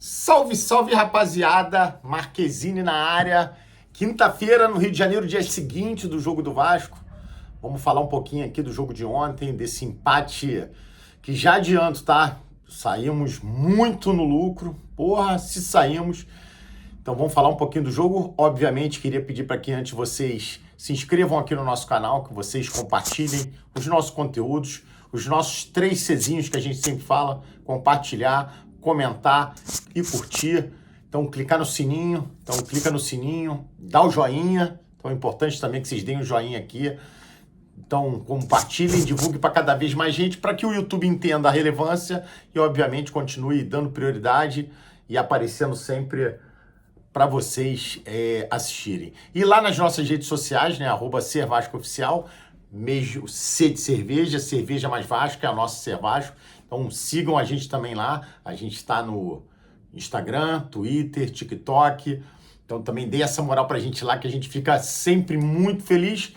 Salve, salve, rapaziada! Marquezine na área. Quinta-feira, no Rio de Janeiro, dia seguinte do jogo do Vasco. Vamos falar um pouquinho aqui do jogo de ontem, desse empate que já adianto, tá? Saímos muito no lucro. Porra, se saímos. Então vamos falar um pouquinho do jogo. Obviamente, queria pedir para que antes vocês se inscrevam aqui no nosso canal, que vocês compartilhem os nossos conteúdos, os nossos 3 Czinhos que a gente sempre fala, compartilhar, comentar e curtir. Então clica no sininho, dá o joinha. Então é importante também que vocês deem o joinha aqui. Então compartilhem, divulguem para cada vez mais gente, para que o YouTube entenda a relevância e obviamente continue dando prioridade e aparecendo sempre para vocês assistirem. E lá nas nossas redes sociais, né, @SerVascoOficial, mesmo C de cerveja, cerveja mais Vasco, é a nossa Ser Vasco. Então sigam a gente também lá, a gente está no Instagram, Twitter, TikTok, então também dê essa moral pra gente lá, que a gente fica sempre muito feliz.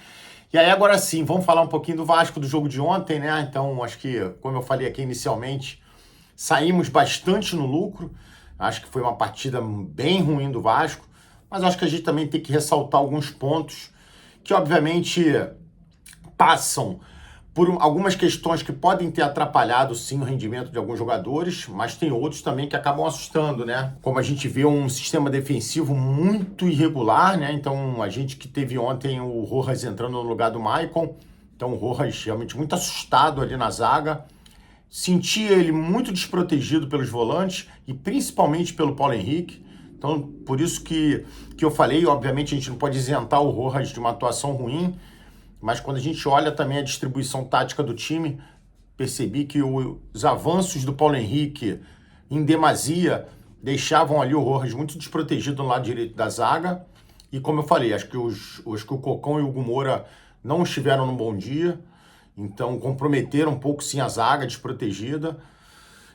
E aí agora sim, vamos falar um pouquinho do Vasco, do jogo de ontem, né? Então acho que, como eu falei aqui inicialmente, saímos bastante no lucro. Acho que foi uma partida bem ruim do Vasco, mas acho que a gente também tem que ressaltar alguns pontos que obviamente passam por algumas questões que podem ter atrapalhado, sim, o rendimento de alguns jogadores, mas tem outros também que acabam assustando, né? Como a gente vê um sistema defensivo muito irregular, né? Então, a gente que teve ontem o Rojas entrando no lugar do Maicon, então o Rojas realmente muito assustado ali na zaga, sentia ele muito desprotegido pelos volantes e principalmente pelo Paulo Henrique. Então, por isso que eu falei, obviamente a gente não pode isentar o Rojas de uma atuação ruim, mas quando a gente olha também a distribuição tática do time, percebi que os avanços do Paulo Henrique, em demasia, deixavam ali o Rojas muito desprotegido no lado direito da zaga. E como eu falei, acho que o Cocão e o Hugo Moura não estiveram num bom dia, então comprometeram um pouco sim a zaga desprotegida,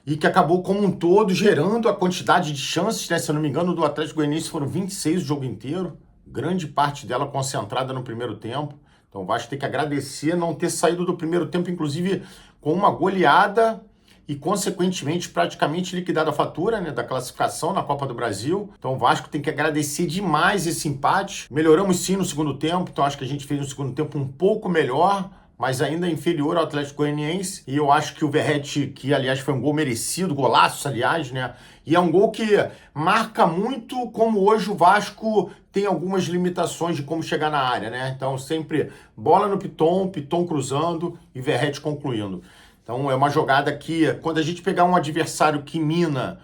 e que acabou como um todo gerando a quantidade de chances, né? Se eu não me engano, do Atlético Goianiense foram 26 o jogo inteiro, grande parte dela concentrada no primeiro tempo. Então o Vasco tem que agradecer não ter saído do primeiro tempo, inclusive com uma goleada e, consequentemente, praticamente liquidado a fatura, né, da classificação na Copa do Brasil. Então o Vasco tem que agradecer demais esse empate. Melhoramos sim no segundo tempo, então acho que a gente fez um segundo tempo um pouco melhor, mas ainda inferior ao Atlético Goianiense. E eu acho que o Verratti, que aliás foi um gol merecido, golaço aliás, né? E é um gol que marca muito como hoje o Vasco tem algumas limitações de como chegar na área, né? Então sempre bola no Piton cruzando e Verratti concluindo. Então é uma jogada que, quando a gente pegar um adversário que mina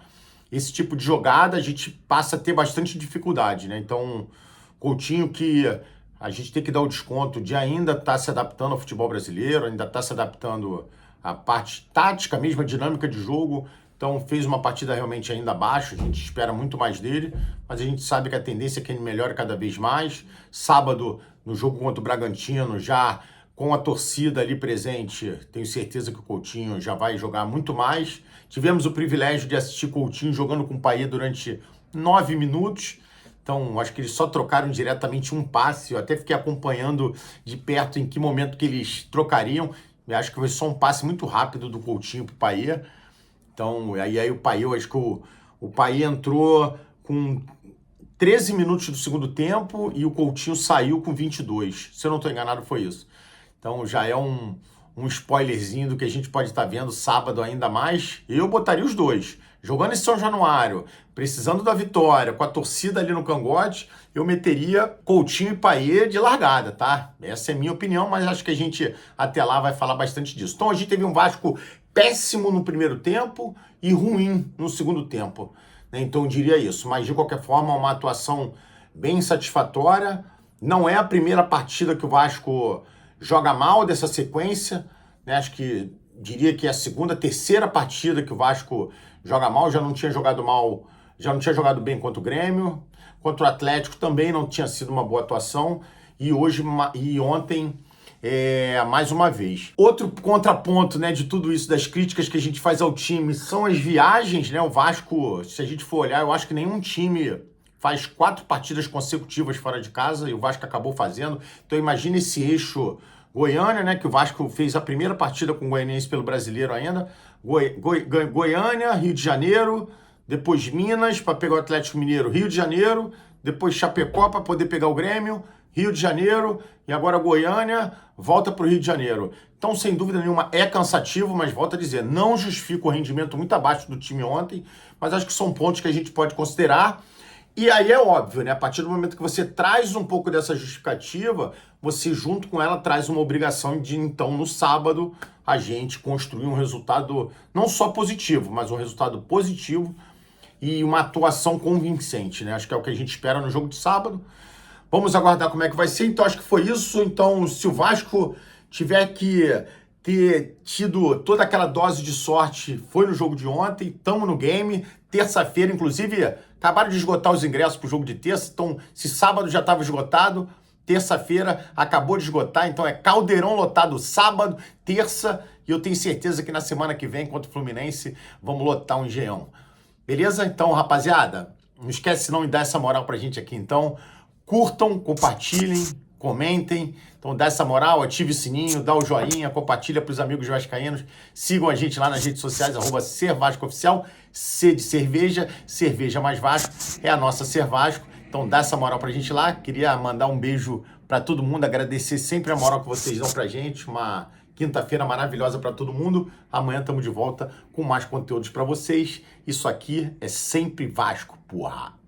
esse tipo de jogada, a gente passa a ter bastante dificuldade, né? Então Coutinho, que a gente tem que dar o desconto de ainda estar se adaptando ao futebol brasileiro, ainda estar se adaptando à parte tática mesmo, a dinâmica de jogo. Então fez uma partida realmente ainda abaixo, a gente espera muito mais dele, mas a gente sabe que a tendência é que ele melhore cada vez mais. Sábado, no jogo contra o Bragantino, já com a torcida ali presente, tenho certeza que o Coutinho já vai jogar muito mais. Tivemos o privilégio de assistir Coutinho jogando com o Payet durante 9 minutos, então acho que eles só trocaram diretamente um passe. Eu até fiquei acompanhando de perto em que momento que eles trocariam, e acho que foi só um passe muito rápido do Coutinho para o Payet. Então, aí o Payet, eu acho que o Payet entrou com 13 minutos do segundo tempo e o Coutinho saiu com 22. Se eu não estou enganado, foi isso. Então, já é um spoilerzinho do que a gente pode estar vendo sábado ainda mais. Eu botaria os dois. Jogando em São Januário, precisando da vitória, com a torcida ali no cangote, eu meteria Coutinho e Payet de largada, tá? Essa é a minha opinião, mas acho que a gente até lá vai falar bastante disso. Então, a gente teve um Vasco péssimo no primeiro tempo e ruim no segundo tempo, né? Então eu diria isso, mas de qualquer forma uma atuação bem satisfatória. Não é a primeira partida que o Vasco joga mal dessa sequência, né? Acho que diria que é a segunda, terceira partida que o Vasco joga mal. Já não tinha jogado mal, já não tinha jogado bem contra o Grêmio, contra o Atlético também não tinha sido uma boa atuação, e hoje e ontem mais uma vez. Outro contraponto, né, de tudo isso, das críticas que a gente faz ao time, são as viagens, né? O Vasco, se a gente for olhar, eu acho que nenhum time faz 4 partidas consecutivas fora de casa, e o Vasco acabou fazendo. Então imagina esse eixo Goiânia, né, que o Vasco fez a primeira partida com o Goianiense pelo Brasileiro ainda, Goiânia, Rio de Janeiro, depois Minas para pegar o Atlético Mineiro, Rio de Janeiro, depois Chapecó para poder pegar o Grêmio, Rio de Janeiro e agora Goiânia, volta para o Rio de Janeiro. Então, sem dúvida nenhuma, é cansativo, mas volto a dizer, não justifica o rendimento muito abaixo do time ontem, mas acho que são pontos que a gente pode considerar. E aí é óbvio, né? A partir do momento que você traz um pouco dessa justificativa, você junto com ela traz uma obrigação de, então, no sábado, a gente construir um resultado não só positivo, mas um resultado positivo e uma atuação convincente, né? Acho que é o que a gente espera no jogo de sábado. Vamos aguardar como é que vai ser. Então, acho que foi isso. Então, se o Vasco tiver que ter tido toda aquela dose de sorte, foi no jogo de ontem, estamos no game. Terça-feira, inclusive, acabaram de esgotar os ingressos para o jogo de terça. Então, se sábado já estava esgotado, terça-feira acabou de esgotar. Então, é caldeirão lotado sábado, terça. E eu tenho certeza que na semana que vem, contra o Fluminense, vamos lotar um Engenhão. Beleza? Então, rapaziada, não esquece não de dar essa moral pra gente aqui. Então, curtam, compartilhem, comentem. Então, dá essa moral, ative o sininho, dá o joinha, compartilha pros amigos vascaínos. Sigam a gente lá nas redes sociais, @SerVascoOficial, C de cerveja, cerveja mais Vasco, é a nossa Ser Vasco. Então, dá essa moral pra gente lá. Queria mandar um beijo pra todo mundo, agradecer sempre a moral que vocês dão pra gente. Uma quinta-feira maravilhosa para todo mundo. Amanhã estamos de volta com mais conteúdos para vocês. Isso aqui é sempre Vasco, porra!